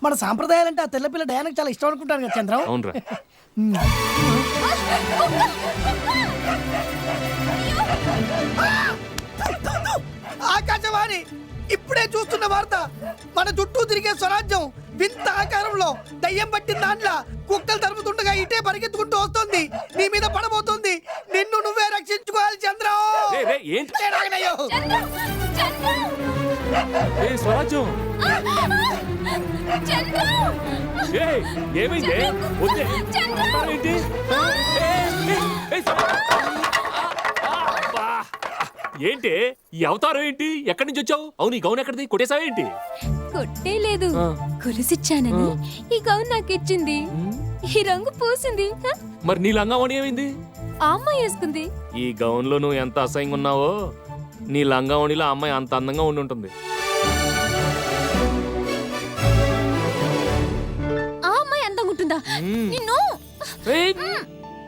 మన సాంప్రదాయాలంటే ఆ తెల్లపిల్ల డయానికి చాలా ఇష్టం అనుకుంటాను కదా చంద్రం. అవునరా. ఆకాశవాణి ఇప్పుడే చూస్తున్న వార్త. మన చుట్టూ తిరిగే స్వరాజ్యం వింత ఆకారంలో దయ్యం పట్టిన దాంట్లో కుక్కలు తరుముతుండగా ఇటే పరిగెత్తుకుంటూ వస్తుంది. నీ మీద పడబోతుంది. నిన్ను నువ్వే రక్షించుకోవాలి చంద్రం. స్వరాజ్యం ఏమైంది? ఏంటి ఈ అవతారం ఏంటి? ఎక్కడి నుంచి వచ్చావు? అవును, ఈ గౌన్ ఎక్కడిది? కొట్టేసావేంటి? కొట్టేలేదు, కొలిసిచ్చానని ఈ గౌన్ నాకు ఇచ్చింది. ఈ రంగు పూసింది. మరి నీ లంగావణి ఏమైంది? ఆ అమ్మాయి వేసుకుంది. ఈ గౌన్ లో నువ్వు ఎంత అసహ్యంగా ఉన్నావో నీ లంగావణిలో ఆ అమ్మాయి అంత అందంగా ఉండి ఉంటుంది. ఆ అమ్మాయి అందంగా ఉంటుందా? నిన్ను